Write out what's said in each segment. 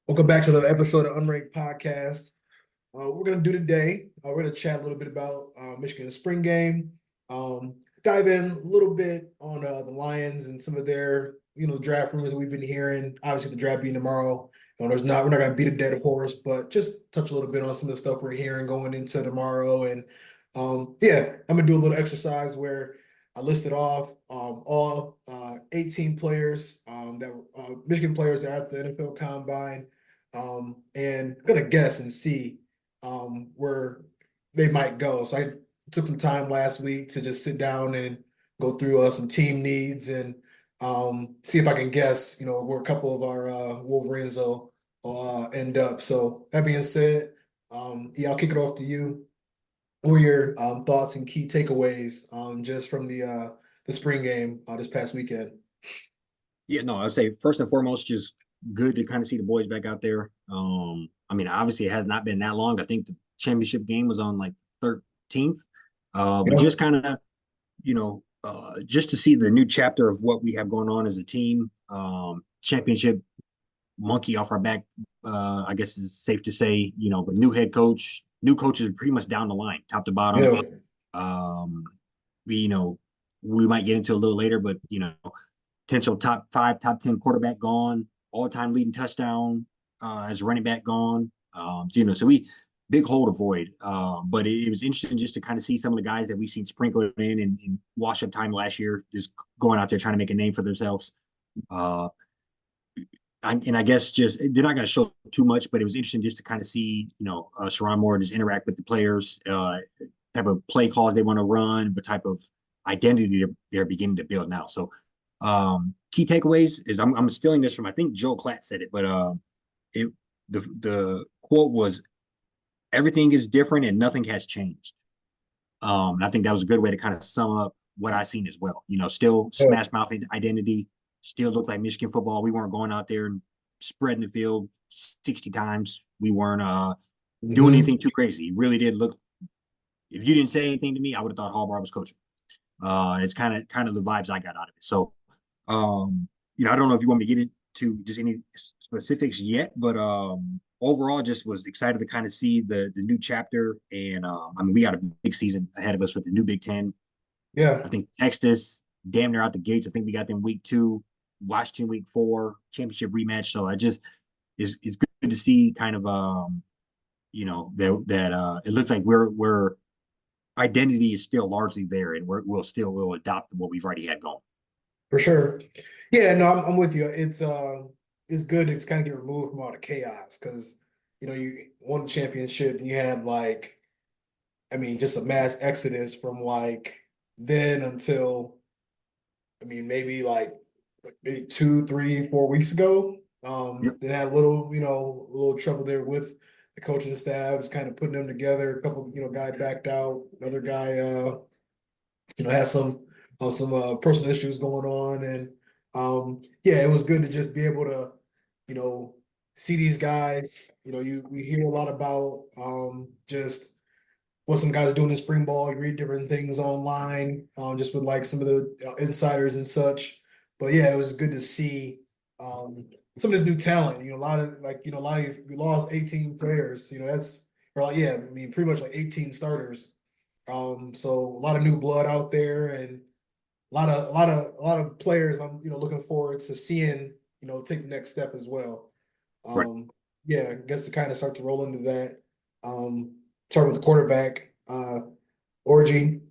Welcome back to the episode of Unranked Podcast. We're going to do today, we're going to chat a little bit about Michigan's spring game, dive in a little bit on the Lions and some of their, draft rumors that we've been hearing. Obviously, the draft being tomorrow. We're not going to beat a dead horse, but just touch a little bit on some of the stuff we're hearing going into tomorrow. And I'm going to do a little exercise where I listed off all 18 players that were Michigan players that are at the NFL Combine, and I'm gonna guess and see where they might go. So I took some time last week to just sit down and go through some team needs and see if I can guess, where a couple of our Wolverines will end up. So that being said, I'll kick it off to you. What are your thoughts and key takeaways just from the spring game this past weekend? Yeah, no, I'd say first and foremost, just good to kind of see the boys back out there. I mean, obviously it has not been that long. I think the championship game was on like 13th. But Yeah. just kind of, just to see the new chapter of what we have going on as a team. Championship monkey off our back, I guess is safe to say, but new head coach, new coaches pretty much down the line, top to bottom. Yeah. Um, we might get into a little later, but potential top five, top 10 quarterback gone, all time leading touchdown as running back gone. So we big hole to void. But it was interesting just to kind of see some of the guys that we've seen sprinkled in wash up time last year, just going out there trying to make a name for themselves. Uh, and I guess just they're not going to show too much, but it was interesting just to kind of see, Sharon Moore just interact with the players, type of play calls they want to run, what type of identity they're beginning to build now. So key takeaways is I'm stealing this from I think Joe Klatt said it, but it the quote was everything is different and nothing has changed. And I think that was a good way to kind of sum up what I seen as well. Still smash mouth identity, still look like Michigan football. We weren't going out there and spreading the field 60 times. We weren't doing Mhm. anything too crazy. It really did look. If you didn't say anything to me, I would have thought Harbaugh was coaching. It's kind of the vibes I got out of it. So I don't know if you want me to get into just any specifics yet, but overall, just was excited to kind of see the new chapter. And I mean, we got a big season ahead of us with the new Big Ten. Yeah, I think Texas damn near out the gates. I think we got them week 2, Washington week 4, championship rematch. So I just it's good to see kind of that it looks like we're identity is still largely there, and we'll adopt what we've already had going. for sure. Yeah, no, I'm with you. It's good to kind of get removed from all the chaos because you won the championship and you had like, I mean, just a mass exodus from like then until, I mean, maybe 2, 3, 4 weeks ago. Yep. They had a little trouble there with the coaching staff, just kind of putting them together. A couple, guy backed out. Another guy, had some personal issues going on, and yeah, it was good to just be able to, you know, see these guys. We hear a lot about just what some guys do in the spring ball. You read different things online, just with like some of the insiders and such. But yeah, it was good to see um, some of this new talent. A lot of these we lost 18 players. That's or like yeah, I mean pretty much like 18 starters. So a lot of new blood out there and a lot of players I'm looking forward to seeing take the next step as well. Right. Um, yeah, I guess to kind of start to roll into that. Start with the quarterback, Orgy.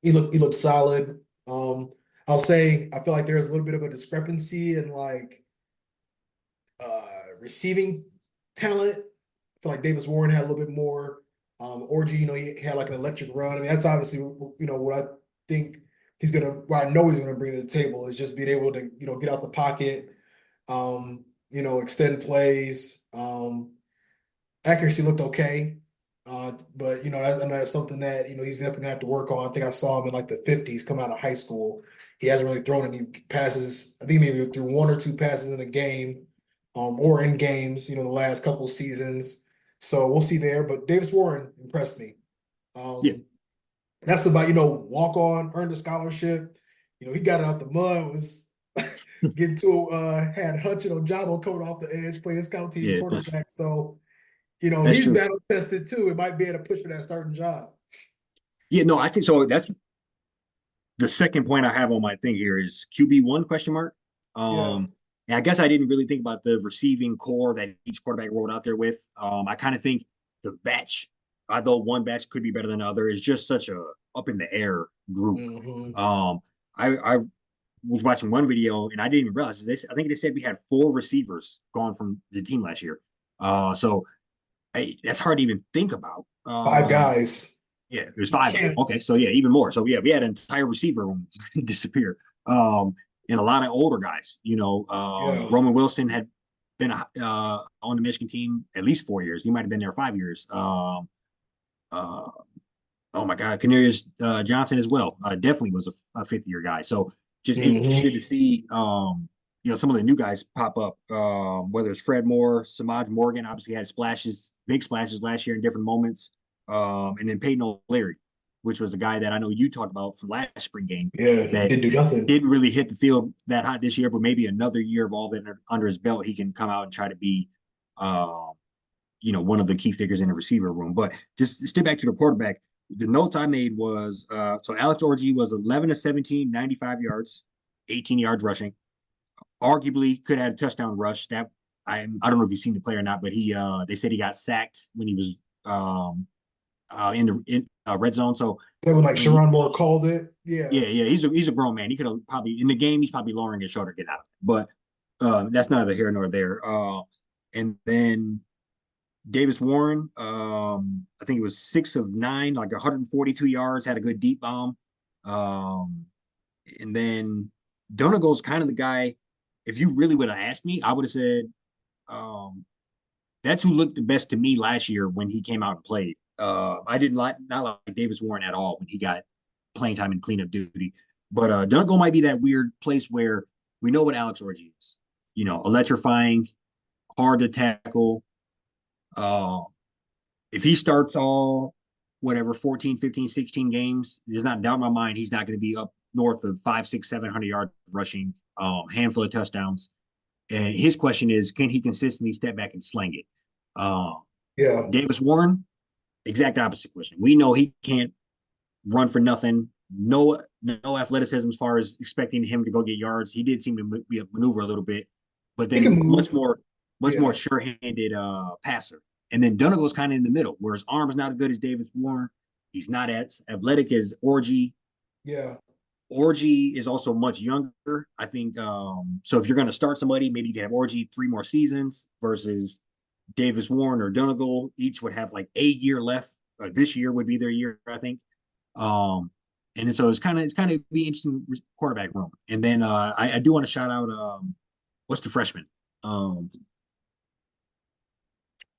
He looked solid. I'll say I feel like there's a little bit of a discrepancy in like receiving talent. I feel like Davis Warren had a little bit more. Orgy, he had like an electric run. I mean, that's obviously what I think what I know he's gonna bring to the table is just being able to get out the pocket, extend plays. Accuracy looked okay. But that's something that he's definitely gonna have to work on. I think I saw him in like the 50s coming out of high school. He hasn't really thrown any passes. I think maybe threw one or two passes in a game, or in games, the last couple seasons. So we'll see there. But Davis Warren impressed me. Yeah. Um, that's about walk on, earned a scholarship. He got it out the mud. Was Get to had Hutchin or Jabo coming off the edge playing scout team Yeah, quarterback. So, that's he's true. battle tested too. It might be able to push for that starting job. Yeah, no, I think so. That's the second point I have on my thing here is QB1 question mark. Yeah. And I guess I didn't really think about the receiving core that each quarterback rolled out there with. I kind of think the batch, although one batch could be better than the other, is just such a up in the air group. Hmm. I was watching one video and I didn't even realize this. I think they said we had four receivers gone from the team last year. So that's hard to even think about. Five guys. Yeah, there's You five of them. can't. Okay, so yeah, even more. So yeah, we had an entire receiver room disappear. And a lot of older guys. Yeah. Roman Wilson had been on the Michigan team at least 4 years. He might have been there 5 years. Uh, oh my God, Canarius Johnson as well. Definitely was a fifth year guy. So just interested to Hmm. see some of the new guys pop up. Whether it's Fred Moore, Samaj Morgan, obviously had splashes, big splashes last year in different moments. And then Peyton O'Leary, which was the guy that I know you talked about from last spring game Yeah. that Didn't do nothing. didn't really hit the field that hot this year, but maybe another year of all that under his belt, he can come out and try to be one of the key figures in the receiver room. But just to stay back to the quarterback, the notes I made was so Alex Orji was 11 of 17, 95 yards, 18 yards rushing. Arguably could have had a touchdown rush. That I don't know if you've seen the play or not, but they said he got sacked when he was in the red zone. So That was like I mean, Sharon Moore called it. Yeah. yeah, he's a grown man. He could have probably in the game he's probably lowering his shoulder getting out of it. But that's neither here nor there. And then Davis Warren, I think it was 6 of 9, like 142 yards, had a good deep bomb. Um, and then Donegal's kind of the guy. If you really would have asked me, I would have said um, that's who looked the best to me last year when he came out and played. I didn't like not like Davis Warren at all when he got playing time in cleanup duty. But Donegal might be that weird place where we know what Alex Orji is. Electrifying, hard to tackle. Uh, if he starts all whatever 14, 15, 16 games, there's not a doubt in my mind he's not going to be up north of 5, 6, 700 yards rushing, handful of touchdowns. And his question is, can he consistently step back and sling it? Uh, Yeah. Davis Warren, exact opposite question. We know he can't run for nothing. No athleticism as far as expecting him to go get yards. He did seem to be a maneuver a little bit, but He can then move. much more Yeah. sure-handed passer. And then Donegal's kind of in the middle, where his arm is not as good as Davis Warren. He's not as athletic as Orji. Yeah. Orji is also much younger. I think so. If you're going to start somebody, maybe you can have Orji 3 more seasons versus Davis Warren or Donegal. Each would have like a year left. This year would be their year, I think. Um, and so it's kind of be interesting quarterback room. And then I do want to shout out what's the freshman? Um,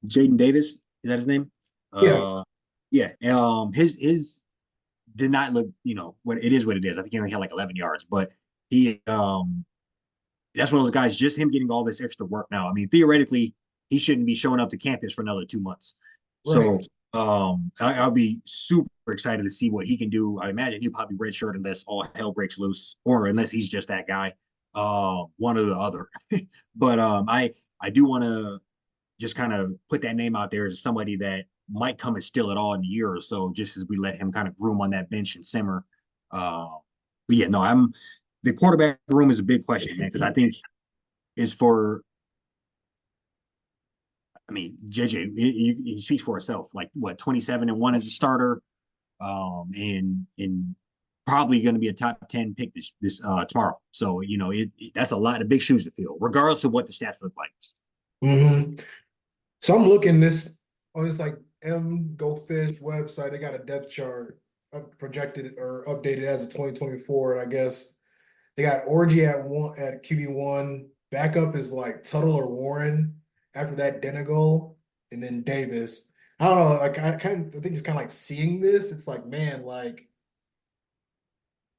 Jaden Davis. Is that his name? Yeah. Yeah. His did not look, what it is what it is. I think he only had like 11 yards, but he that's one of those guys, just him getting all this extra work now. I mean, theoretically, he shouldn't be showing up to campus for another 2 months. So Right. I'll be super excited to see what he can do. I imagine he'll probably redshirt unless all hell breaks loose, or unless he's just that guy. One or the other. But I do want to just kind of put that name out there as somebody that might come and steal it all in a year or so, just as we let him kind of groom on that bench and simmer. Uh, but yeah, no, the quarterback room is a big question, man, because I think is for. I mean, JJ, he speaks for himself. Like what, 27-1 as a starter, and probably going to be a top 10 pick this tomorrow. So that's a lot of big shoes to fill, regardless of what the stats look like. Hmm. So I'm looking this on this like M Go Fish website. They got a depth chart projected or updated as of 2024. And I guess they got Orgy at one at QB1. Backup is like Tuttle or Warren. After that, Denegal, and then Davis. I don't know. Like I think it's kind of like seeing this. It's like, man, like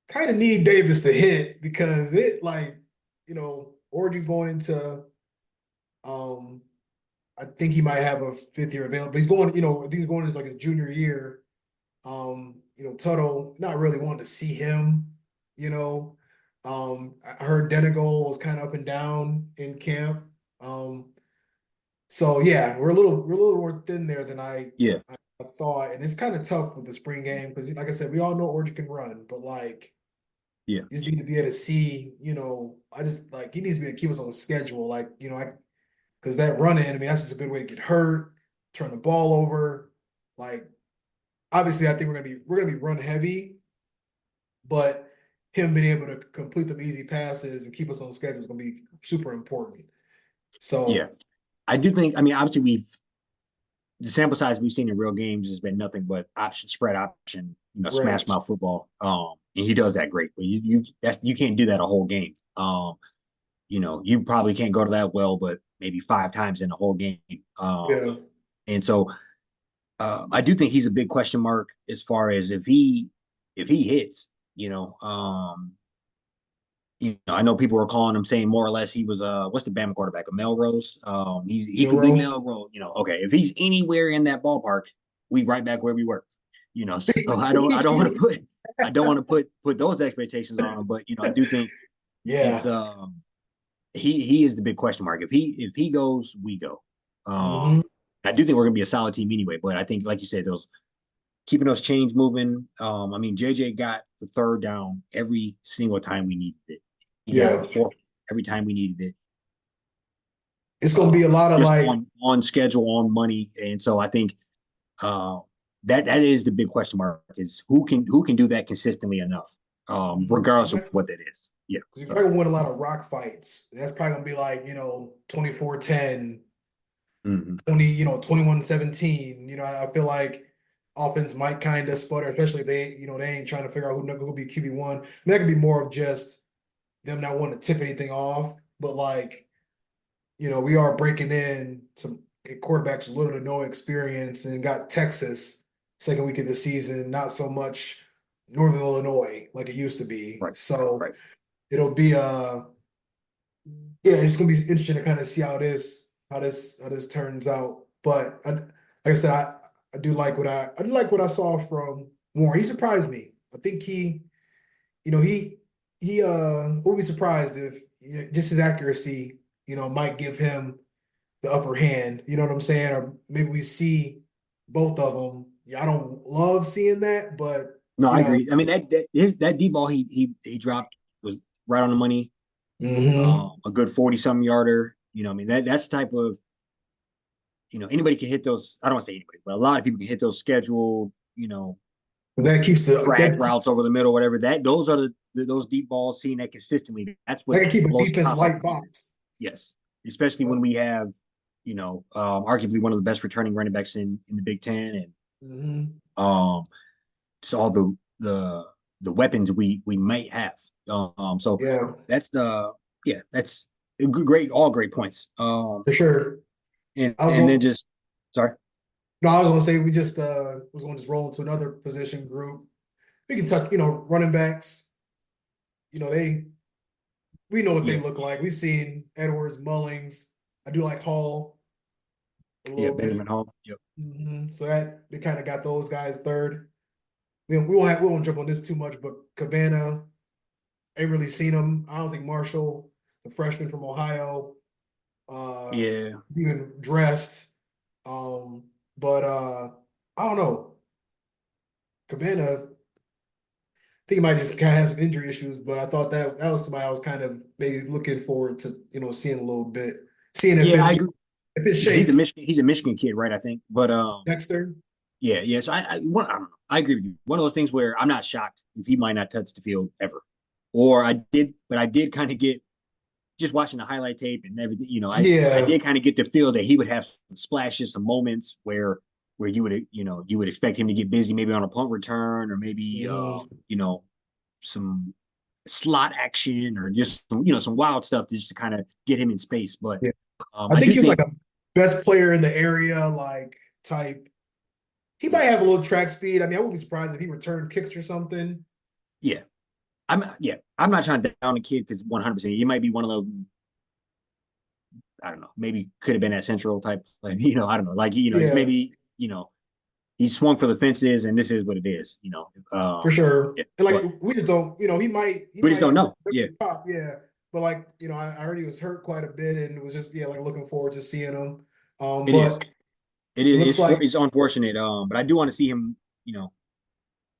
kind of need Davis to hit because it like, Orgy's going into um I think he might have a fifth year available, but he's going, I think he's going into like his junior year. Tuttle, not really wanting to see him, you know. I heard Denegal was kind of up and down in camp. Um, so yeah, we're a little more thin there than Yeah, I thought, and it's kind of tough with the spring game because, like I said, we all know Orchard can run, but like yeah, you just need to be able to see. I just like he needs to be able to keep us on the schedule, like because that running, I mean, that's just a good way to get hurt, turn the ball over. Like obviously, I think we're gonna be run heavy, but him being able to complete them easy passes and keep us on schedule is gonna be super important. yeah. So I do think. I mean, obviously, the sample size we've seen in real games has been nothing but option, spread option, smash right, mouth football. And he does that great. But you can't do that a whole game. You probably can't go to that well, but maybe 5 times in the whole game. yeah, And so I do think he's a big question mark as far as if he hits. I know people were calling him saying more or less he was what's the Bama quarterback, a Melrose. He could be Milrow. Melrose. Okay, if he's anywhere in that ballpark, we right back where we were. So I don't want to put those expectations on him, but I do think it's Yeah. he is the big question mark. If he goes, we go. Hmm. I do think we're gonna be a solid team anyway, but I think like you said, those keeping those chains moving. I mean, JJ got the third down every single time we needed it. He got Yeah. the fourth every time we needed it. It's gonna be a lot of Just like, on schedule, on money, and so I think uh, that is the big question mark: is who can do that consistently enough, regardless of because what that is. Yeah, you're sorry. probably gonna win a lot of rock fights. That's probably gonna be like, 24-10, Mm-hmm. 21-17. I feel like offense might kind of sputter, especially if they ain't trying to figure out who be QB1. And that could be more of just them not wanting to tip anything off. But like, we are breaking in some quarterbacks with little to no experience and got Texas second week of the season, not so much Northern Illinois like it used to be. Right, So right. it'll be yeah, it's gonna be interesting to kind of see how this turns out. But like I said, I do like what I saw from Warren. He surprised me. I think he would be surprised if just his accuracy, might give him the upper hand. You know what I'm saying? Or maybe we see both of them. Yeah, I don't love seeing that, but No, you I know, agree. I mean that deep ball he dropped was right on the money. hmm A good 40-something yarder. I mean that's the type of anybody can hit those. I don't want to say anybody, but a lot of people can hit those scheduled, that keeps the drag that routes over the middle, whatever. Those are those deep balls, seeing that consistently. That's what that can keep a blows the defense top off light the defense. box. Yes, especially when we have, arguably one of the best returning running backs in the Big Ten, and Hmm. um, just all the weapons we might have. So Yeah, that's that's great, all great points. for sure. And I was and then going. just sorry. No, I was going to say we just was going to just roll into another position group. We can talk, running backs. They we know what they Yeah, look like. We've seen Edwards, Mullings. I do like Hall a yeah, little Benjamin bit. Hall. Yep. So that they kind of got those guys third. We won't jump on this too much, but Cabana ain't really seen him. I don't think Marshall, the freshman from Ohio, uh, Yeah, even dressed. But I don't know. Cabana, I think he might just kind of have some injury issues, but I thought that was somebody I was kind of maybe looking forward to, seeing a little bit, seeing if yeah, it I agree. if it Yeah, he's a shakes. Michigan. He's a Michigan kid, right? I think. But Dexter. yeah, yeah. So I don't know. I agree with you. One of those things where I'm not shocked if he might not touch the field ever, or I did kind of get just watching the highlight tape and everything. I Yeah. did kind of get the feel that he would have some splashes, some moments where you would expect him to get busy, maybe on a punt return, or maybe Mhm. some slot action, or just some wild stuff just to kind of get him in space. But Yeah. I I think do he was think, like a best player in the area, like type. He might yeah, have a little track speed. I mean, I wouldn't be surprised if he returned kicks or something. yeah. I'm not trying to down a kid because 100%. He might be one of those. I don't know. Maybe could have been at Central type. Like I don't know. Like Yeah. maybe he swung for the fences, and this is what it is. for sure. Yeah, And like but we just don't, he we just don't might know. Yeah, pop, yeah. But like, I heard he was hurt quite a bit and was just like looking forward to seeing him. it is. But It it is. looks like It's unfortunate. But I do want to see him.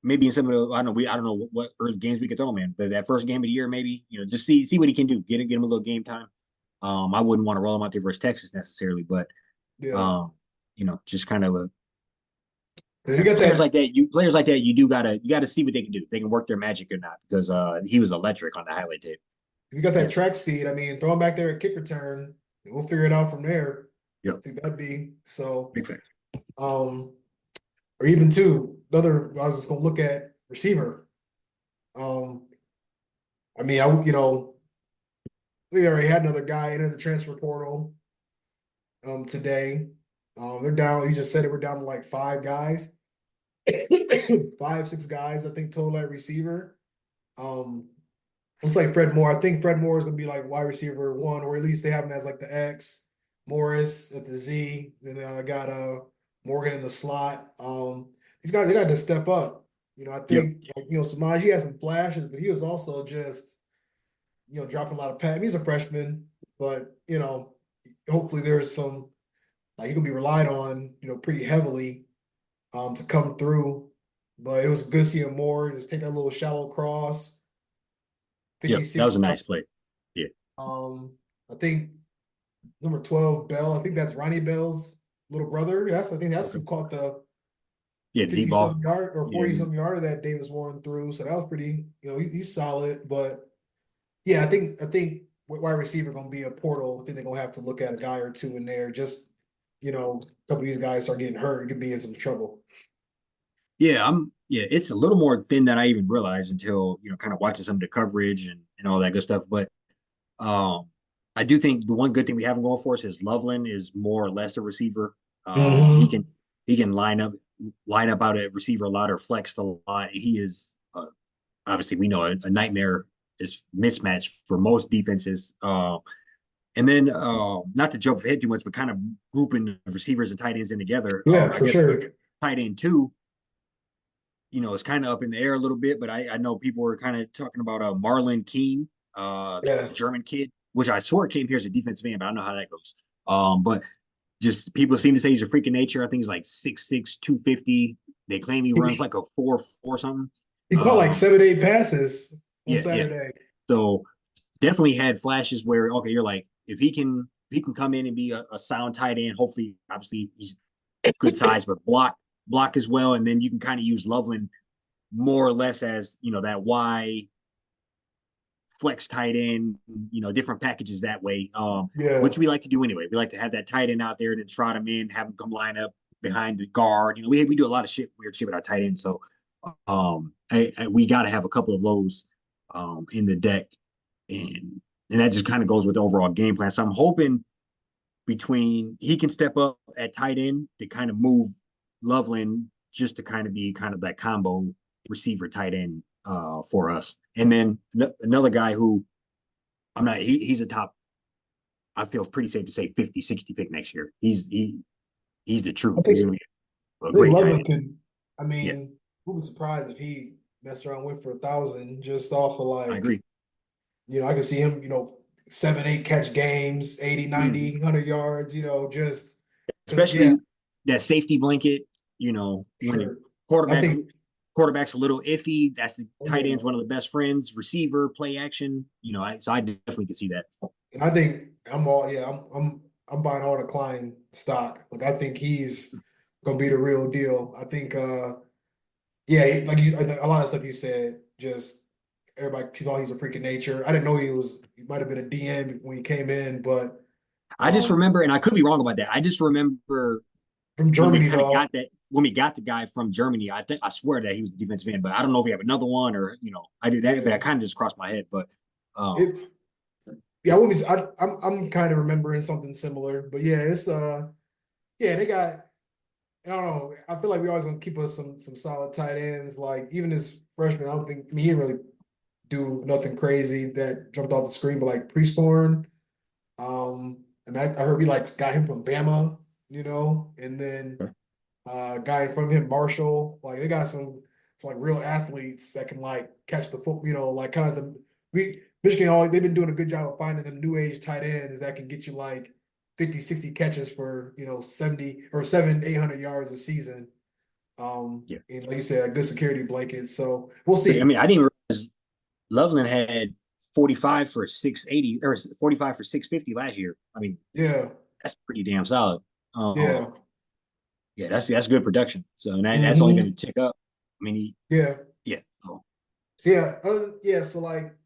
Maybe in some of the I don't know what early games we could throw him in, but that first game of the year, maybe just see what he can do. Get him a little game time. I wouldn't want to roll him out there versus Texas necessarily, but yeah. um, just kind of And you got players that like that. Players like that, you gotta see what they can do. If they can work their magic or not, because he was electric on the highlight tape. you got Yeah. that track speed. I mean, throw him back there at kick return, and we'll figure it out from there. I Yep. think that'd be so. Big fan. Um, or even two, another. I was just gonna look at receiver. Um, I mean, they already had another guy enter the transfer portal today. They're down. You just said it. We're down to like five guys, five, six guys. I think total at receiver. Um, Looks like Fred Moore. I think Fred Moore is gonna be like wide receiver one, or at least they have him as like the X. Morris at the Z. Then I got Morgan in the slot. These guys they got to step up. I Yep. think like Samaj he had some flashes, but he was also just dropping a lot of pass. He's a freshman, but hopefully there's some like he can be relied on pretty heavily to come through. But it was good seeing Moore just take that little shallow cross. Yep. That 56. was a nice play. Yeah. I think number 12, Bell. I think that's Ronnie Bell's little brother. Yes, I think that's Okay. who caught the Yeah. The deep 50 ball. something yard or Yeah. 40 something yarder that Davis Warren threw. So that was pretty, he's solid. But yeah, I think wide receiver gonna be a portal. I think they're gonna have to look at a guy or two in there. Just a couple of these guys are getting hurt, could be in some trouble. Yeah. Yeah. It's a little more thin than I even realized until kind of watching some of the coverage and all that good stuff. But Um, I do think the one good thing we have going for us is Loveland is more or less a receiver. He Mm-hmm. can line up out at receiver a lot or flex a lot. He is obviously we know a nightmare is mismatch for most defenses. And then not to jump ahead too much, but kind of grouping the receivers and tight ends in together. Yeah, I for guess sure. tight end two, it's kind of up in the air a little bit, but I know people were kind of talking about Marlon Keene, the Yeah. German kid, which I swore came here as a defensive end, but I don't know how that goes. But just people seem to say he's a freak of nature. I think he's like 6'6", 250. They claim he runs He, like a 4.4 something. he caught like Um, 7, 8 passes on yeah. Saturday. So definitely had flashes where okay, you're like if he can come in and be a sound tight end. Hopefully, obviously he's good size, but block as well, and then you can kind of use Loveland more or less as that Y flex tight end, different packages that way. Yeah. Which we like to do anyway. We like to have that tight end out there and then trot him in, have him come line up behind the guard. We do a lot of weird shit with our tight end. So we got to have a couple of those in the deck, and that just kind of goes with the overall game plan. So I'm hoping between he can step up at tight end to kind of move Loveland just to kind of be kind of that combo receiver tight end for us. And then another guy who I'm not he's a top I feel pretty safe to say 50, 60 pick next year. He's the I truth. think He's gonna be a I think great tight Loveland end. could. I Yeah, mean, who was surprised if he messed around went for 1,000 just off of I like, agree. I could see him, 7, 8 catch games, 80, Mm-hmm. 90, 100 yards, just because, yeah, Especially that safety blanket, when sure. I quarterback think, quarterback's a little iffy, that's the oh tight yeah, end's one of the best friends, receiver, play action, so I definitely can see that. and I think I'm all, yeah, I'm buying all the Klein stock. Like I think he's gonna be the real deal. I think, yeah, like I think a lot of stuff you said, just everybody thought he's a freak of nature. I didn't know he might have been a DM when he came in, but I just um, remember, and I could be wrong about that. I just remember from when we Germany kind of though. got that when we got the guy from Germany. I swear that he was a defensive end, but I don't know if we have another one or I did that, but I Yeah. kind of just crossed my head. But um, It yeah, I wouldn't be, I'm kind of remembering something similar, but yeah, it's yeah, they got I don't know. I feel like we always gonna keep us some solid tight ends. Like even as freshman, I don't think I mean he didn't really do nothing crazy that jumped off the screen, but like Prescorn, and I heard we like got him from Bama, and then Guy in front of him, Marshall. Like they got some like real athletes that can like catch the foot. Like kind of Michigan. They've been doing a good job of finding the new age tight ends that can get you like 50, 60 catches for 70 or 800 yards a season. Yeah. And like you said, a good security blanket. So we'll I see. mean, I didn't realize Loveland had 45 for 680 or 45 for 650 last year. I mean, Yeah, that's pretty damn solid. yeah, Yeah, that's good production. So and that's only going hmm to tick up. I mean, yeah, yeah. So, yeah, yeah. So like,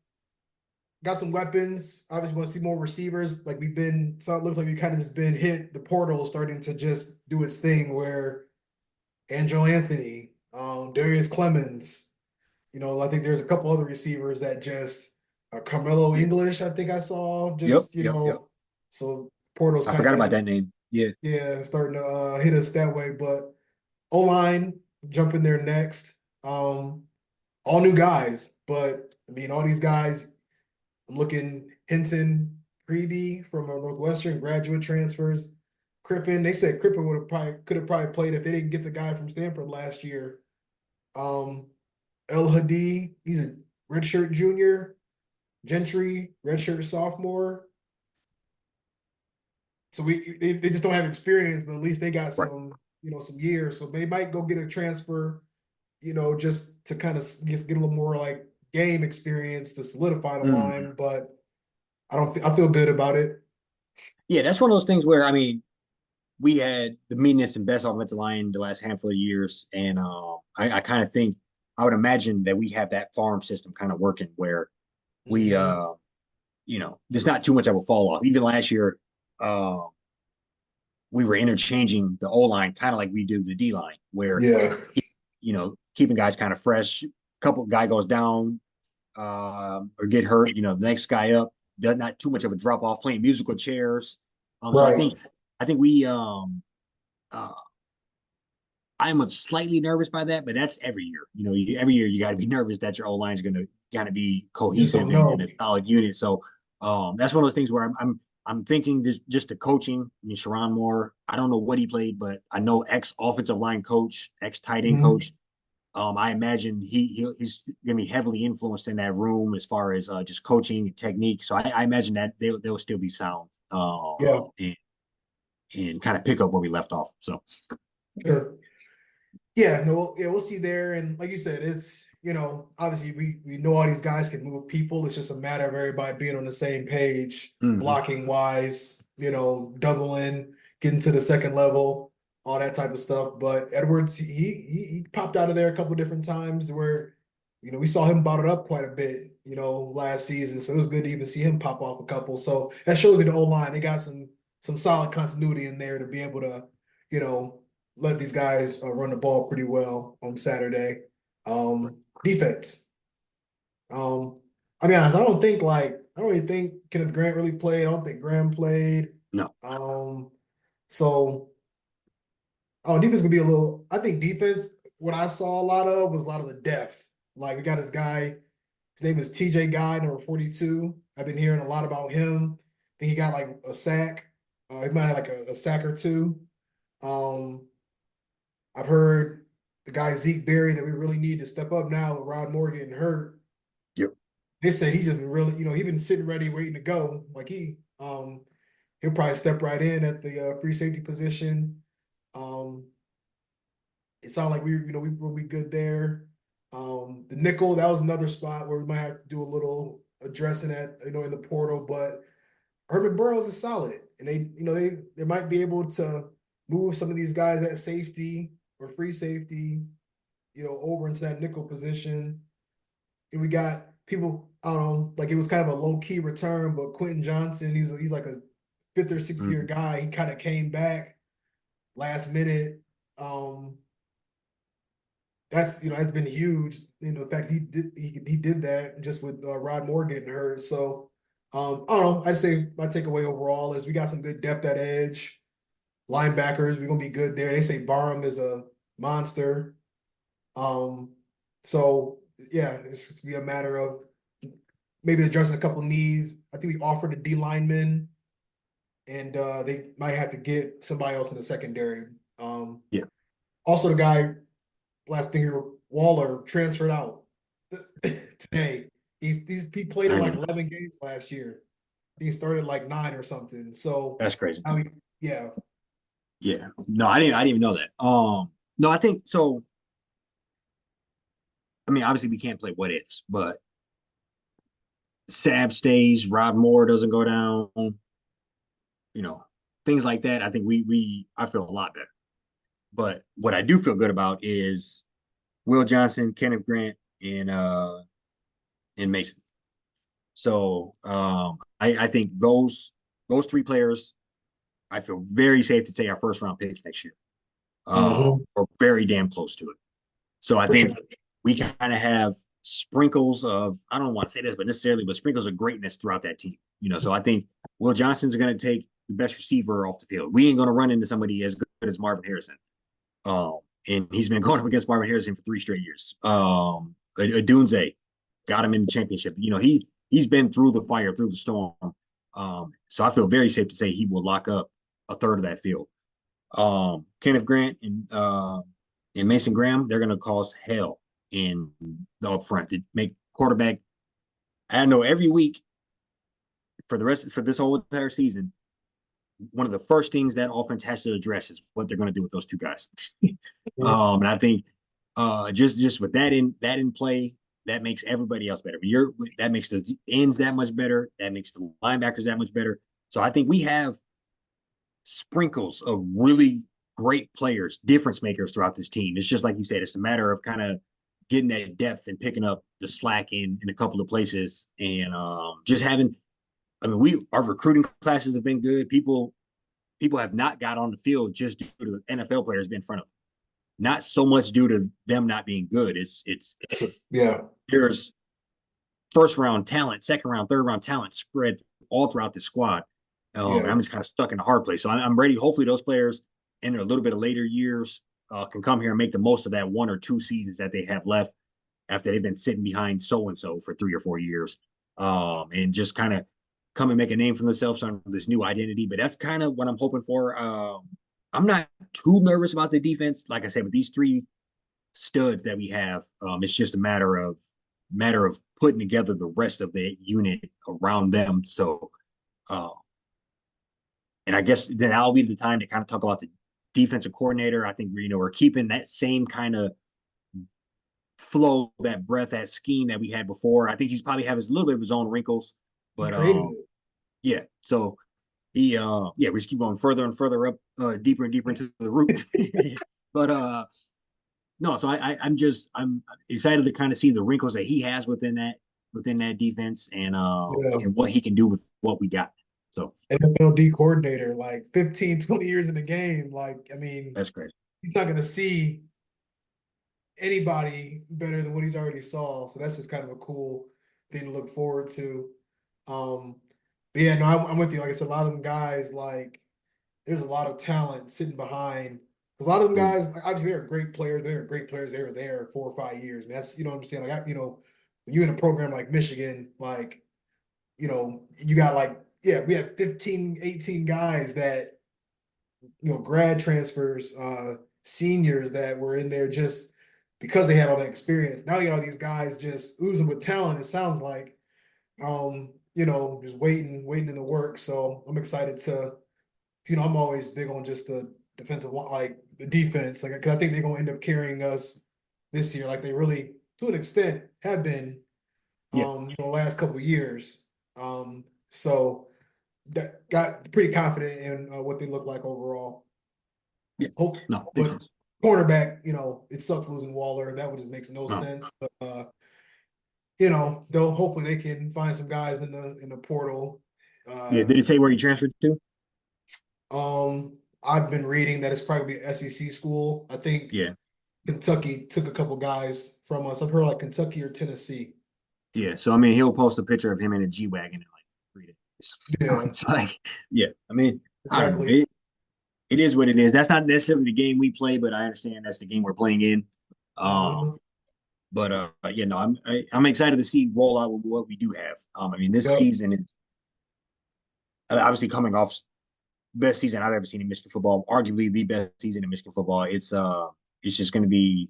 got some weapons. Obviously, want to see more receivers. Like we've been, so it looks like we kind of just been hit. The portal starting to just do its thing. Where Angelo Anthony, Darius Clemens. I think there's a couple other receivers that just Carmelo yeah. English. I think I saw Yep. just Yep. Yep. so portal's I kind forgot of about that just name. Yeah. starting to hit us that way. But O line jump in there next. All new guys, but I mean all these guys. I'm looking Hinton Creeby from Northwestern graduate transfers. Crippen, they said Crippen would have probably could have probably played if they didn't get the guy from Stanford last year. Um, El Hadi, he's a redshirt junior. Gentry, redshirt sophomore. So they just don't have experience, but at least they got Right. some years. So they might go get a transfer, just to kind of just get a little more like game experience to solidify the Mhm. line. But I feel good about it. Yeah, that's one of those things where I mean, we had the meanest and best offensive line the last handful of years, and I kind of think I would imagine that we have that farm system kind of working where we Hmm there's not too much of a fall off. Even last year, uh, we were interchanging the O line kind of like we do the D line, where Yeah. keeping guys kind of fresh. Couple guy goes down or get hurt, the next guy up. Does not too much of a drop off. Playing musical chairs. So Right. I think we uh, I'm slightly nervous by that, but that's every year. Every year you got to be nervous that your O line is going to kind of be You just don't cohesive and know. a solid unit. So that's one of those things where I'm thinking this just the coaching. I mean, Sharon Moore, I don't know what he played, but I know ex offensive line coach, ex tight end Hmm coach. I imagine he's going to be heavily influenced in that room as far as just coaching and technique. So I imagine that they'll still be sound Yeah. and kind of pick up where we left off. So Sure. Yeah, no, yeah, we'll see there. And like you said, it's, obviously we know all these guys can move people. It's just a matter of everybody being on the same page, mhm. blocking wise, doubling, getting to the second level, all that type of stuff. But Edwards, he popped out of there a couple different times where, we saw him bottled up quite a bit, last season. So it was good to even see him pop off a couple. So that shows me the O line. They got some solid continuity in there to be able to, you know, let these guys run the ball pretty well on Saturday. Defense. I mean, honest, I don't really think Kenneth Grant really played. I don't think Graham played. No. Um, so defense gonna be a little. I think defense. What I saw a lot of was a lot of the depth. Like we got this guy. His name is TJ Guy, number 42. I've been hearing a lot about him. I think he got like a sack. He might have like a sack or two. Um, I've heard the guy Zeke Berry that we really need to step up now with Rod Moore getting hurt. Yep. They said he just been really, he been sitting ready, waiting to go. Like he'll probably step right in at the free safety position. Um, it sounded like we will be good there. The nickel, that was another spot where we might have to do a little addressing at, in the portal, but Urban Burrows is solid, and they might be able to move some of these guys at safety or free safety, over into that nickel position. And we got people, I don't know, like it was kind of a low key return, but Quentin Johnson, he's like a fifth or sixth year Mhm. guy. He kind of came back last minute. Um, that's been huge. The fact he did that just with Rod Moore getting hurt. So I don't know. I'd say my takeaway overall is we got some good depth at edge. Linebackers, we're gonna be good there. They say Barham is a monster. Um, so yeah, it's just be a matter of maybe addressing a couple needs. I think we offered a D lineman, and they might have to get somebody else in the secondary. Yeah. Also, the guy last thing here, Waller transferred out today. He played I in didn't like even know. 11 games last year. He started like 9 or something. So That's crazy. I mean, yeah. Yeah. No, I didn't even know that. No, I think so. I mean, obviously we can't play what ifs, but Sab stays, Rod Moore doesn't go down, you know, things like that. I think I feel a lot better. But what I do feel good about is Will Johnson, Kenneth Grant, and Mason. So I think those three players, I feel very safe to say our first round picks next year. Mhm. Or very damn close to it. So I For sure. think we kind of have sprinkles of, I don't want to say this, but necessarily, but sprinkles of greatness throughout that team. So I think Will Johnson's going to take the best receiver off the field. We ain't going to run into somebody as good as Marvin Harrison. Um, and he's been going up against Marvin Harrison for 3 straight years. Adunze got him in the championship. He's been through the fire, through the storm. So I feel very safe to say he will lock up a third of that field. Kenneth Grant and Mason Graham, they're going to cause hell in the up front to make quarterback. I know every week for this whole entire season, one of the first things that offense has to address is what they're going to do with those two guys. And I think just with that in play, that makes everybody else better. That makes the ends that much better. That makes the linebackers that much better. So I think we have sprinkles of really great players, difference makers throughout this team. It's just like you said, it's a matter of kind of getting that depth and picking up the slack in a couple of places, and just having. I mean, our recruiting classes have been good. People have not got on the field just due to the NFL players being in front of them. Not so much due to them not being good. It's Yeah. there's first round talent, second round, third round talent spread all throughout the squad. And Yeah. I'm just kind of stuck in the hard place. So I'm ready. Hopefully, those players in a little bit of later years can come here and make the most of that 1 or 2 seasons that they have left after they've been sitting behind so and so for 3 or 4 years, and just kind of come and make a name for themselves on this new identity. But that's kind of what I'm hoping for. I'm not too nervous about the defense. Like I said, with these three studs that we have, it's just a matter of putting together the rest of the unit around them. So, uh, and I guess then that'll be the time to kind of talk about the defensive coordinator. I think we're keeping that same kind of flow, that breath, that scheme that we had before. I think he's probably having a little bit of his own wrinkles, He but created it. yeah. So we just keep going further and further up, deeper and deeper into the root. But no, so I'm excited to kind of see the wrinkles that he has within that defense, Yeah. and what he can do with what we got. So NFL D coordinator, like 15, 20 years in the game. Like, I mean, that's great. he's not going to see anybody better than what he's already saw. So that's just kind of a cool thing to look forward to. Um, but yeah, no, I'm with you. Like I said, a lot of them guys, like, there's a lot of talent sitting behind. Because a lot of them Mm, guys, like, obviously, they're great players. They're great players. They were there 4 or 5 years. Man, that's, what I'm saying. Like, when you're in a program like Michigan, like, you got like, yeah, we have 15, 18 guys that, grad transfers, seniors that were in there just because they had all that experience. Now you know these guys just oozing with talent, it sounds like. Just waiting in the work. So I'm excited to, I'm always big on just the defensive one, like the defense, like because I think they're gonna end up carrying us this year, like they really, to an extent, have been, yeah, the last couple of years. So that got pretty confident in what they look like overall. yeah. Hope, No, makes but sense. cornerback, it sucks losing Waller. That would just makes no No, sense. But they'll hopefully they can find some guys in the portal. yeah. Uh, Did it say where he transferred to? I've been reading that it's probably SEC school. I think Yeah, Kentucky took a couple guys from us. I've heard like Kentucky or Tennessee. yeah. So I mean, he'll post a picture of him in a G wagon in like 3 days. Yeah, It's like, yeah. I mean, I don't know. exactly. It is what it is. That's not necessarily the game we play, but I understand that's the game we're playing in. Um, Uh-huh. but no, I'm excited to see roll out with what we do have. I mean, this Yep. season is obviously coming off best season I've ever seen in Michigan football, arguably the best season in Michigan football. It's it's just going to be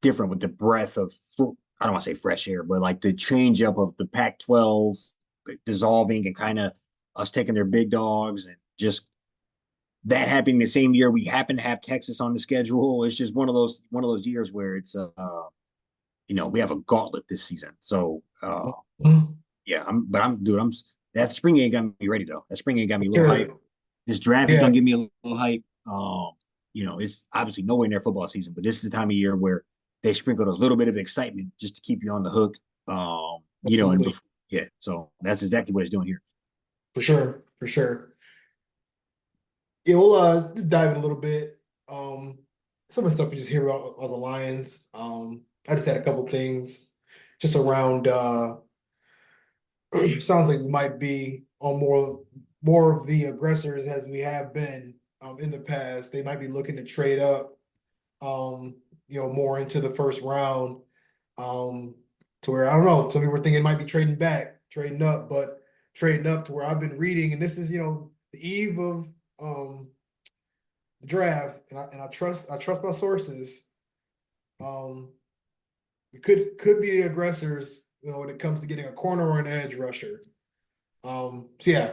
different with the breath of, I don't want to say fresh air, but like the change up of the Pac-12 dissolving and kind of us taking their big dogs and just that happening the same year we happen to have Texas on the schedule. It's just one of those years where it's we have a gauntlet this season. So Mhm. yeah, I'm that spring game got me ready though. That spring game got me a little hype. Sure. This draft is Yeah, gonna give me a little hype. It's obviously nowhere near football season, but this is the time of year where they sprinkle a little bit of excitement just to keep you on the hook. And absolutely. before, yeah, so that's exactly what it's doing here. For sure. For sure. Yeah, we'll just dive in a little bit. Um, some of the stuff we just hear about the Lions. I just had a couple things just around sounds like we might be on more of the aggressors as we have been in the past. They might be looking to trade up more into the first round. Um, to where I don't know, some people were thinking it might be trading back, trading up, but trading up to where I've been reading, and this is, the eve of the draft, and I trust my sources. Um, we could be the aggressors, when it comes to getting a corner or an edge rusher. So yeah,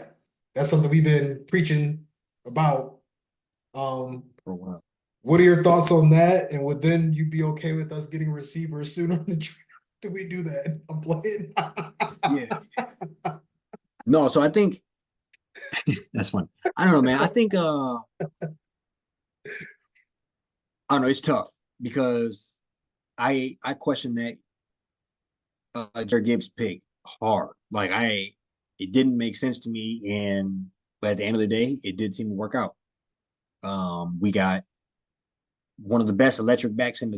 that's something we've been preaching about. Um, For a while. what are your thoughts on that? And would then you be okay with us getting receivers sooner in the draft? Do we do that? I'm playing. Yeah. No, so I think that's fun. I don't know, man. I think I don't know, it's tough because I question that Jared Gibbs pick hard. Like it didn't make sense to me, and but at the end of the day, it did seem to work out. We got one of the best electric backs in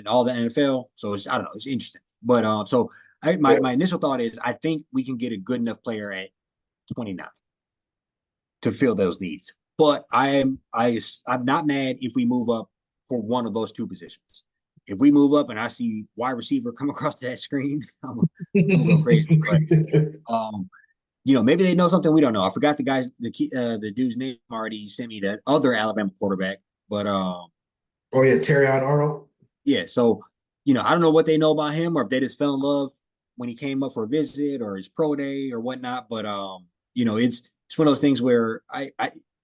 all the NFL. So I don't know, it's interesting. But so Yeah, my initial thought is I think we can get a good enough player at 29 to fill those needs. But I'm not mad if we move up for one of those two positions. If we move up and I see wide receiver come across that screen, I'm gonna go crazy. But um, maybe they know something we don't know. I forgot the dude's name already. You sent me that other Alabama quarterback, but oh yeah, Terry Arnold. yeah. So I don't know what they know about him, or if they just fell in love when he came up for a visit or his pro day or whatnot. But it's one of those things where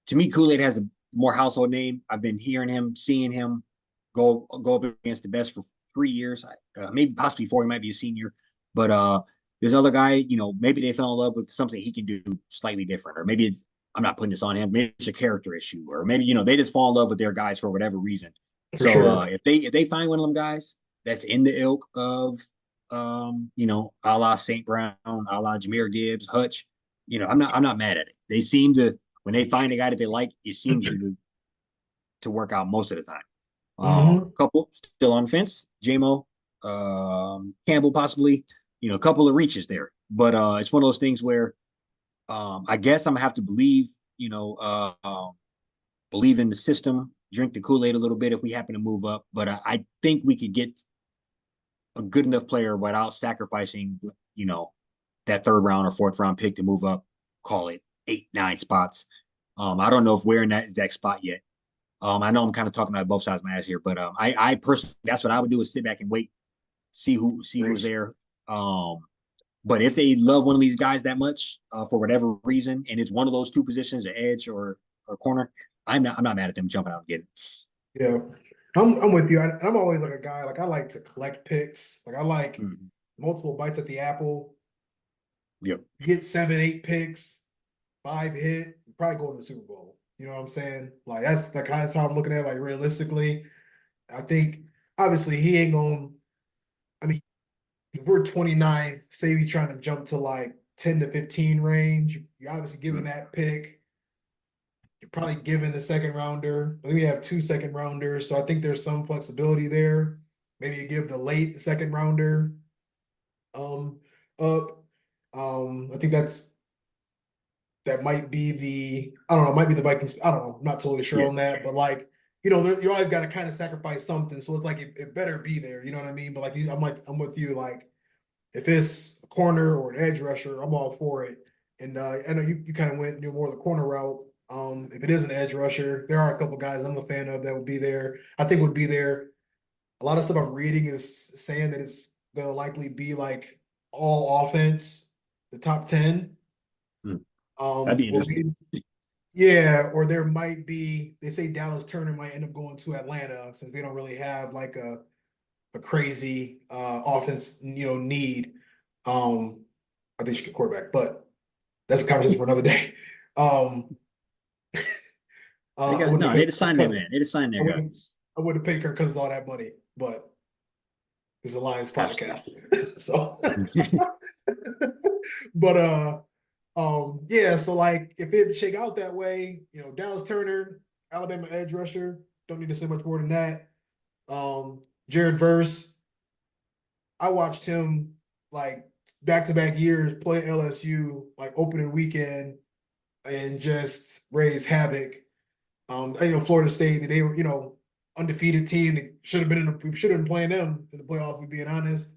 to me Kool Aid has a more household name. I've been hearing him, seeing him go up against the best for 3 years, maybe possibly 4. He might be a senior, but this other guy, maybe they fell in love with something he can do slightly different, or maybe I'm not putting this on him. Maybe it's a character issue, or maybe they just fall in love with their guys for whatever reason. For So sure. if they find one of them guys that's in the ilk of a la St. Brown, a la Jameer Gibbs, Hutch, I'm not mad at it. They seem to when they find a guy that they like, it seems to work out most of the time. Hmm. Couple still on the fence, JMO, Campbell possibly, a couple of reaches there, but it's one of those things where I guess I'm gonna have to believe in the system, drink the Kool Aid a little bit if we happen to move up. But I think we could get a good enough player without sacrificing, that third round or fourth round pick to move up. Call it 8, 9 spots. I don't know if we're in that exact spot yet. I know I'm kind of talking about both sides of my ass here, but I personally, that's what I would do is sit back and wait, see who's there. Um, but if they love one of these guys that much for whatever reason, and it's one of those two positions, the edge or corner, I'm not mad at them jumping out and getting. Yeah, I'm with you. I'm always like a guy. Like I like to collect picks. Like I like Mm-hmm. multiple bites at the apple. Yep. You get 7, 8 picks, 5 hit, you probably go to the Super Bowl. You know what I'm saying? Like that's the kind of how I'm looking at it. Like realistically, I think obviously he ain't going. I mean, if we're 29, say we trying to jump to like 10 to 15 range, you're obviously giving Mm-hmm. that pick. You're probably giving the second rounder. I think we have 2 second rounders, so I think there's some flexibility there. Maybe you give the late second rounder um up. I think that might be the I don't know, might be the Vikings. I don't know, I'm not totally sure Yeah. on that, but like you always got to kind of sacrifice something. So it's like it better be there. You know what I mean? But I'm with you. Like if it's a corner or an edge rusher, I'm all for it. And I know you kind of went more the corner route. If it is an edge rusher, there are a couple guys I'm a fan of that would be there. I think would be there. A lot of stuff I'm reading is saying that it's gonna likely be like all offense, the top 10. Hmm. That'd be Or interesting. maybe, yeah, or there might be, they say Dallas Turner might end up going to Atlanta since they don't really have like a crazy offense, need. Um, I think she could quarterback, but that's a conversation for another day. Um, They I got wouldn't no. have They paid just signed that Kirk, man. They just signed I their guy. wouldn't I wouldn't have paid Kirk Cousins all that money, but it's a Lions Absolutely. podcast. So but yeah, so like if it shake out that way, Dallas Turner, Alabama edge rusher, don't need to say much more than that. Jared Verse, I watched him like back-to-back years play LSU like opening weekend and just raise havoc. Florida State, they were, undefeated team. They we should have been playing them in the playoff, if we're being honest.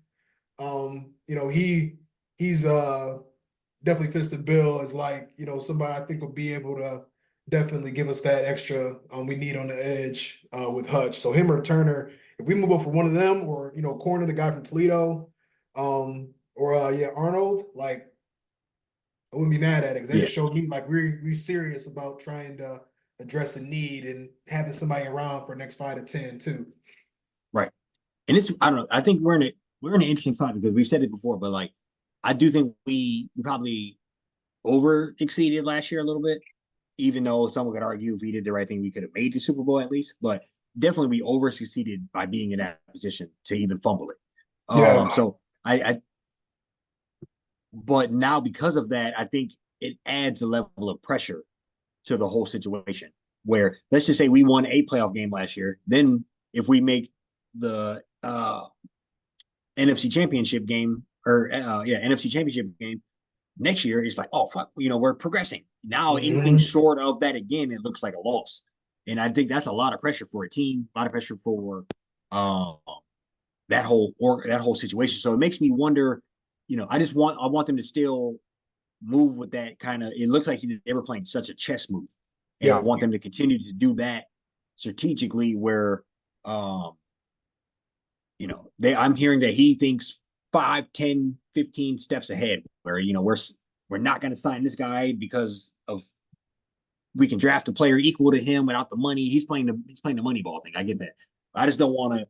He's definitely fits the bill as like, somebody I think will be able to definitely give us that extra we need on the edge with Hutch. So him or Turner, if we move up for one of them, or corner the guy from Toledo, or yeah, Arnold, like I wouldn't be mad at it because that Yeah, just showed me like we're serious about trying to address a need and having somebody around for the next 5 to 10 too. right. And it's I don't know. I think we're in an interesting spot because we've said it before, but like I do think we probably over exceeded last year a little bit, even though someone could argue if we did the right thing, we could have made the Super Bowl at least. But definitely we over succeeded by being in that position to even fumble it. Yeah, So I but now because of that, I think it adds a level of pressure to the whole situation. Where let's just say we won a playoff game last year, then if we make the NFC Championship game or yeah NFC Championship game next year, it's like oh fuck, we're progressing. Now anything hmm short of that again, it looks like a loss, and I think that's a lot of pressure for a team, a lot of pressure for um, that whole situation. So it makes me wonder. I want them to still move with that kind of. It looks like they were playing such a chess move, and I yeah, want them to continue to do that strategically. Where, um, I'm hearing that he thinks 5, 10, 15 steps ahead. Where we're not going to sign this guy because of we can draft a player equal to him without the money. He's playing the money ball thing. I get that. I just don't want to.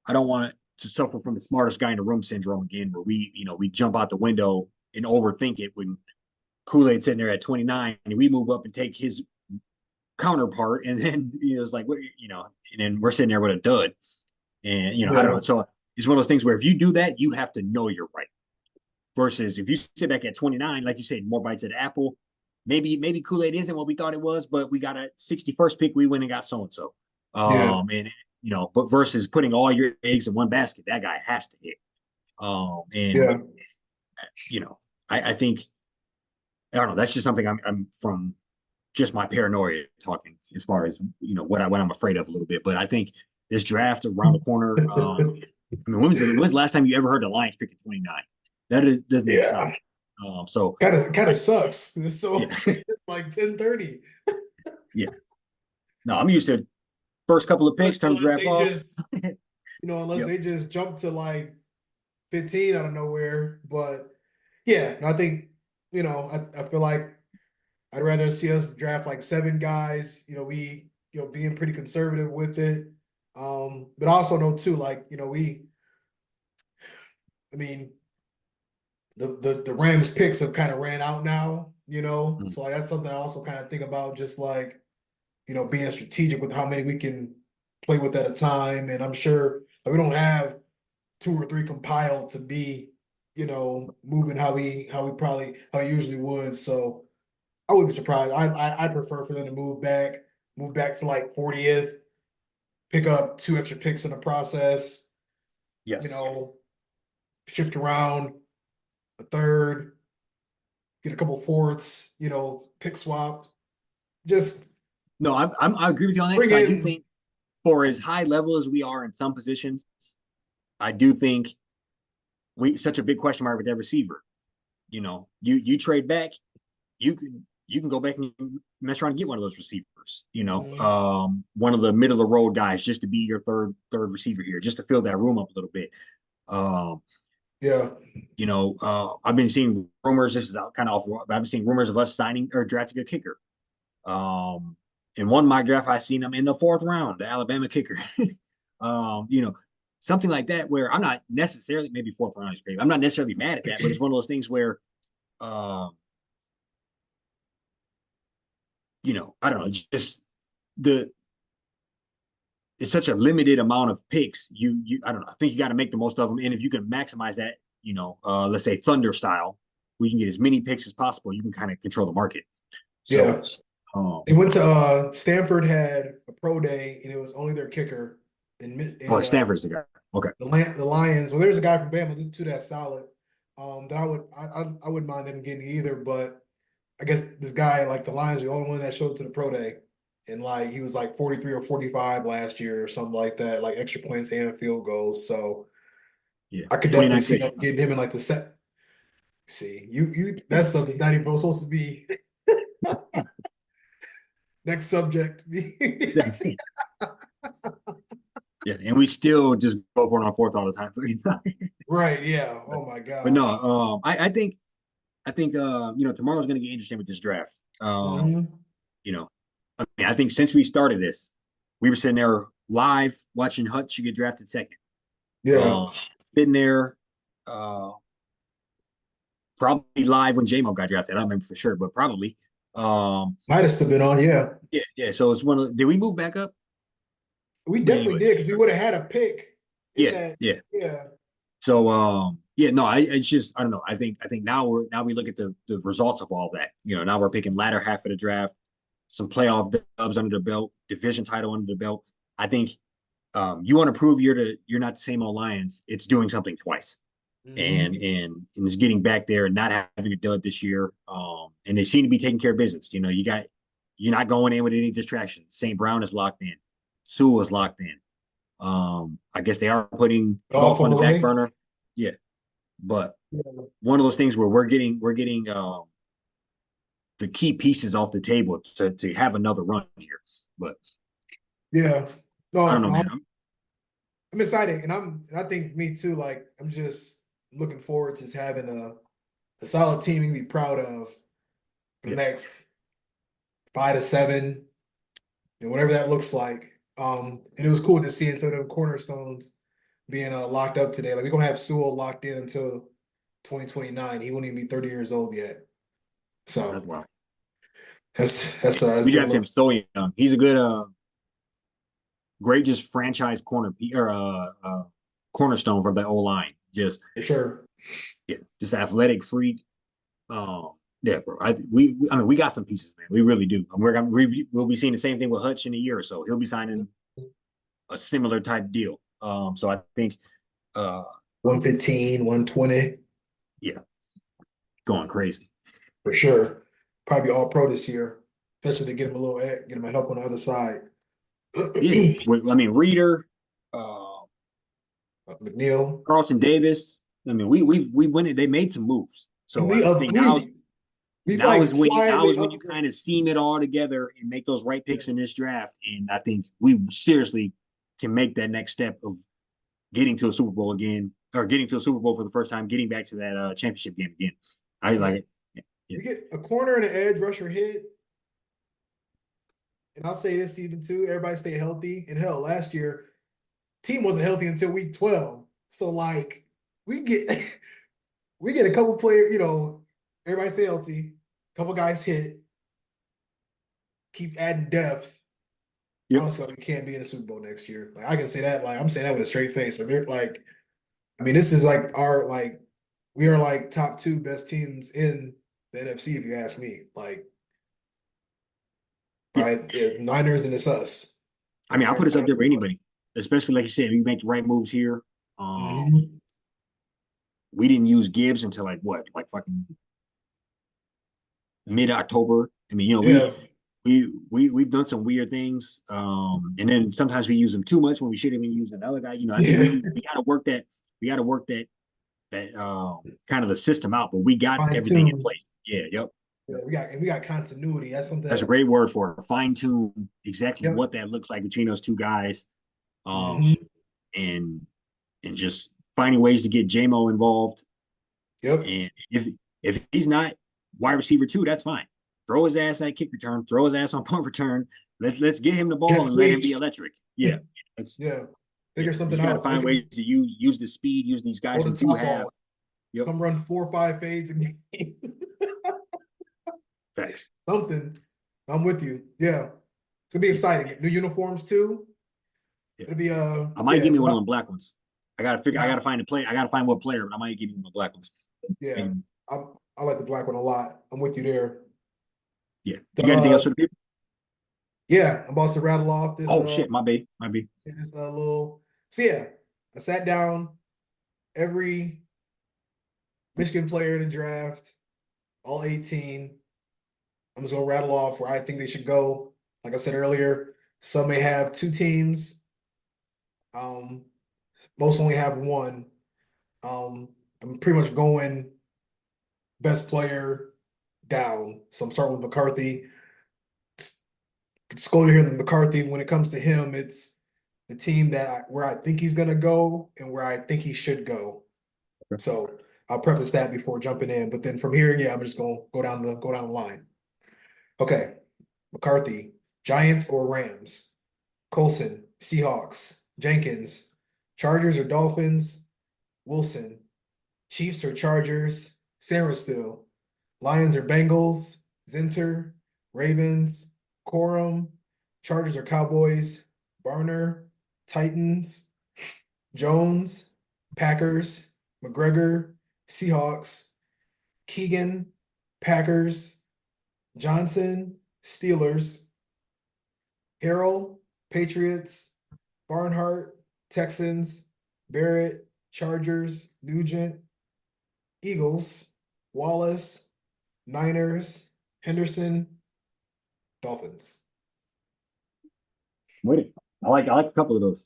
I don't want to suffer from the smartest guy in the room syndrome again, where we jump out the window and overthink it when Kool-Aid sitting there at 29 and we move up and take his counterpart, and then it's like and then we're sitting there with a dud, and I don't yeah, know. So it's one of those things where if you do that, you have to know you're right. Versus if you sit back at 29, like you said, more bites at the apple. Maybe Kool-Aid isn't what we thought it was, but we got a 61st pick. We went and got so and so. yeah, And but versus putting all your eggs in one basket, that guy has to hit. And yeah, you know, I think I don't know. That's just something I'm from just my paranoia talking as far as what I'm afraid of a little bit. But I think this draft around the corner. I mean, when's the last time you ever heard the Lions pick at 29? Doesn't even sound yeah. right. So Kind of I sucks. yeah So like 10:30. yeah no, I'm used to first couple of picks, turn the Unless draft they off. just, unless Yep. they just jump to like 15 out of nowhere. But yeah, I think, I feel like I'd rather see us draft like 7 guys, being pretty conservative with it. But I also know too, like, I mean, the Rams picks have kind of ran out now, Mhm. so like that's something I also kind of think about, just like, being strategic with how many we can play with at a time. And I'm sure like, we don't have 2 or 3 compiled to be, moving how we usually would. So I wouldn't be surprised. I'd prefer for them to move back to like 40th, pick up 2 extra picks in the process, you Yes. know, shift around a third, get a couple fourths, pick swap. Just No, I agree with you on that bring because I do in, think for as high level as we are in some positions, I do think we such a big question mark with that receiver. You trade back, you can. you can go back and mess around and get one of those receivers. Mhm. One of the middle of the road guys just to be your third receiver here, just to fill that room up a little bit. Um, Yeah. I've been seeing rumors. This is kind of off. I've been seeing rumors of us signing or drafting a kicker. Um, in one mock draft, I seen him in the fourth round, the Alabama kicker. um, you know, Something like that where I'm not necessarily maybe fourth round is great. I'm not necessarily mad at that, but it's one of those things where um, I don't know, just the it's such a limited amount of picks. I don't know. I think you got to make the most of them, and if you can maximize that, let's say Thunder style, where you can get as many picks as possible, you can kind of control the market. So, Yeah. um, They went to Stanford had a pro day and it was only their kicker and Stanford's the guy. Okay. the Lions. Well, there's a guy from Bama too that's solid. That I wouldn't mind them getting either, but I guess this guy like the Lions are the only one that showed up to the pro day, and like he was like 43 or 45 last year or something like that, like extra points and field goals. So Yeah. I could definitely 29 see picks. them getting him in like the set. See, you that stuff is not even supposed to be next subject. Yeah, and we still just go for it on fourth all the time. Right, yeah. but, Oh my but no, gosh. I think tomorrow's going to get interesting with this draft. Mhm. You know, I think since we started this, we were sitting there live watching Hutch get drafted second. Yeah. Uh, Sitting there, uh, probably live when JMO got drafted. I don't remember for sure, but probably. Um, Might have still been on, yeah. yeah, yeah. So it's one of. Did we move back up? We But definitely anyway, did because we would have had a pick in yeah, that. yeah. Yeah. So yeah, no, it's just I don't know. I think now we look at the results of all that. Now we're picking latter half of the draft, some playoff dubs under the belt, division title under the belt. I think you want to prove you're not the same old Lions. It's doing something twice, and Hmm. it's getting back there and not having a dud this year. And they seem to be taking care of business. You're not going in with any distractions. St. Brown is locked in. Sewell is locked in. I guess they are putting Off Dolph on of the back away. burner. Yeah, but Yeah. one of those things where we're getting the key pieces off the table to have another run here. But Yeah. I don't No, know, no, man. I'm excited, and I think for me too. Like I'm just looking forward to just having a solid team you can be proud of for the Yeah, next 5 to 7, and whatever that looks like. And it was cool to see some of them cornerstones being locked up today. Like we're gonna have Sewell locked in until 2029. He won't even be 30 years old yet. that's So wild. that's We good to drafted look. him so young. He's a good, great, just franchise cornerstone for the O line. Just For sure. yeah, just athletic freak. Um, yeah, bro. I mean, we got some pieces, man. We really do. And we'll be seeing the same thing with Hutch in a year or so. He'll be signing a similar type deal. So I think, uh, 115, 120 yeah, going crazy. for sure. Probably all pro this year, especially to get him get him a help on the other side. Yeah, I mean Reader, McNeil. Carlton Davis. I mean, we went it. They made some moves. And So I think we now is like when quietly you upgrade. kind of steam it all together and make those right Yeah. picks in this draft. And I think we seriously can make that next step of getting to a Super Bowl again, or getting to a Super Bowl for the first time, getting back to that championship game again. I like Man, it. Yeah, yeah, we get a corner and an edge rusher hit. And I'll say this season too, everybody stay healthy. And hell, last year, team wasn't healthy until week 12. So like we get we get a couple players, everybody stay healthy, couple guys hit, keep adding depth. I yep. don't see why we can't be in the Super Bowl next year. Like I can say that, like I'm saying that with a straight face. Like they're like, I mean, this is like we are like top two best teams in the NFC, if you ask me. Like Yeah. probably yeah, Niners and it's us. I I mean, mean, I'll put everybody us up there else for is like, anybody, especially like you said, we make the right moves here. Um, mhm. we didn't use Gibbs until like what, like fucking mid October. I mean, Yeah, we've done some weird things, and then sometimes we use them too much when we should have been using another guy. I think yeah. we got to work that kind of the system out, but we got Fine everything in tune. place. Yeah, yep. Yeah, we got continuity. That's something That's a that. great word for it. Fine tune exactly Yep. what that looks like between those two guys. Hmm. And just finding ways to get JMO involved. Yep. And if he's not wide receiver too, that's fine. Throw his ass at kick return, throw his ass on punt return. Let's get him the Jet ball and let him be sweeps. electric. Yeah. That's Yeah. yeah. Figure You something just gotta out. find Make ways him to use the speed, use these go guys to we do top have. ball. Yep. Come run 4 or 5 fades a game. Thanks. Something. I'm with you. Yeah. It's gonna be Yeah. exciting. New uniforms too. Yeah. It'll be I might yeah. give me So one of them black ones. I gotta figure. I nah, gotta find a play. I gotta find what player, but I might give you one of the black ones. yeah. Maybe, I like the black one a lot. I'm with you there. yeah. The You got anything else for the people? yeah, I'm about to rattle off this Oh shit, my bad, my bad. little. So yeah, I sat down every Michigan player in the draft, all 18. I'm just gonna rattle off where I think they should go. Like I said earlier, some may have two teams. Um, most only have one. I'm pretty much going best player down. So I'm starting with McCarthy. It's going to hear the McCarthy. When it comes to him, it's the team where I think he's gonna go and where I think he should go. So I'll preface that before jumping in. But then from here, yeah, I'm just gonna go down the line. Okay, McCarthy, Giants or Rams? Colson, Seahawks, Jenkins, Chargers or Dolphins, Wilson, Chiefs or Chargers, Sarah still, Lions or Bengals, Zinter, Ravens, Corum, Chargers or Cowboys, Barner, Titans, Jones, Packers, McGregor, Seahawks, Keegan, Packers, Johnson, Steelers, Harrell, Patriots, Barnhart, Texans, Barrett, Chargers, Nugent, Eagles, Wallace, Niners, Henderson, Dolphins. Wait, I like a couple of those.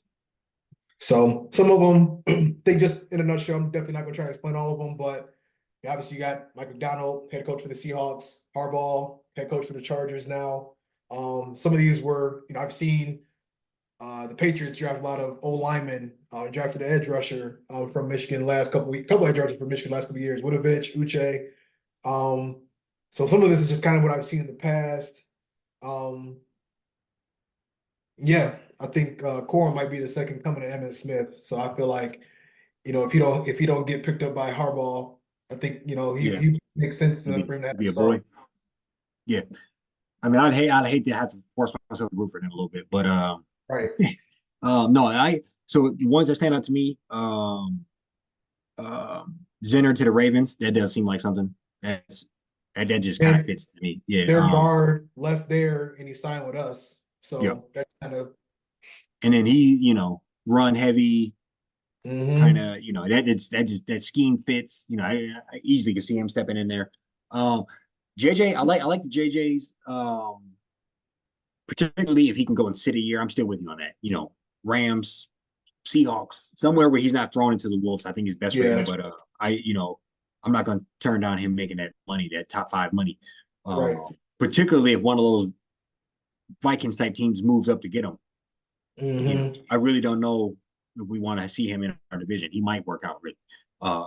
So some of them, they just in a nutshell, I'm definitely not going to try to explain all of them, but obviously you got Mike McDonald, head coach for the Seahawks, Harbaugh, head coach for the Chargers now. Some of these were, I've seen the Patriots draft a lot of O linemen. Drafted an edge rusher from Michigan last couple weeks, couple edge rushers from Michigan last couple of years, Winovich, Uche. Um, so some of this is just kind of what I've seen in the past. Um, yeah, I think Corum might be the second coming to Emmitt Smith. So I feel like, if he don't get picked up by Harbaugh, I think, Yeah, he makes sense to to for him to have be to a start. boy. Yeah, I mean, I'd hate to have to force myself to root for them a little bit, but Right. no, so the ones that stand out to me, Zenner to the Ravens, that does seem like something that just kind of And fits to me. Yeah, their guard left there and he signed with us. yep. So that's kind of And then he, run heavy, kind hmm of, that scheme fits. I easily can see him stepping in there. Um, JJ, I like the JJ's. Particularly if he can go and sit a year. I'm still with you on that. Rams, Seahawks, somewhere where he's not thrown into the wolves. I think is best for him. yeah, But I'm not going to turn down him making that money, that top five money. right. Particularly if one of those Vikings type teams moves up to get him. Hmm. I really don't know if we want to see him in our division. He might work out really.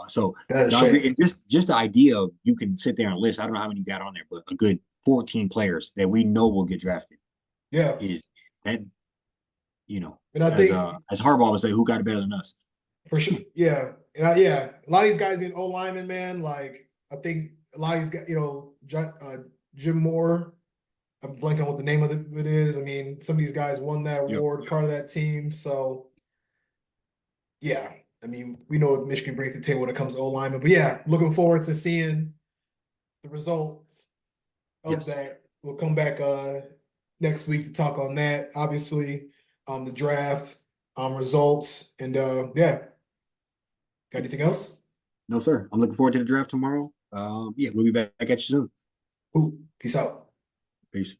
So That's a no, I agree. shame. And just the idea of you can sit there and list. I don't know how many you got on there, but a good 14 players that we know will get drafted Yeah. is that And I think as Harbaugh would say, who got it better than us? for sure, yeah. Yeah. A lot of these guys being O linemen, man, like I think a lot of these guys, Jim Moore, I'm blanking on what the name of it is. I mean, some of these guys won that Yep. award, part of that team. So yeah, I mean, we know what Michigan brings to the table when it comes to O linemen. But yeah, looking forward to seeing the results of Yes. that. We'll come back next week to talk on that. Obviously, the draft, results, and yeah. Got anything else? No, sir. I'm looking forward to the draft tomorrow. Yeah, we'll be back at you soon. Ooh, peace out. Peace.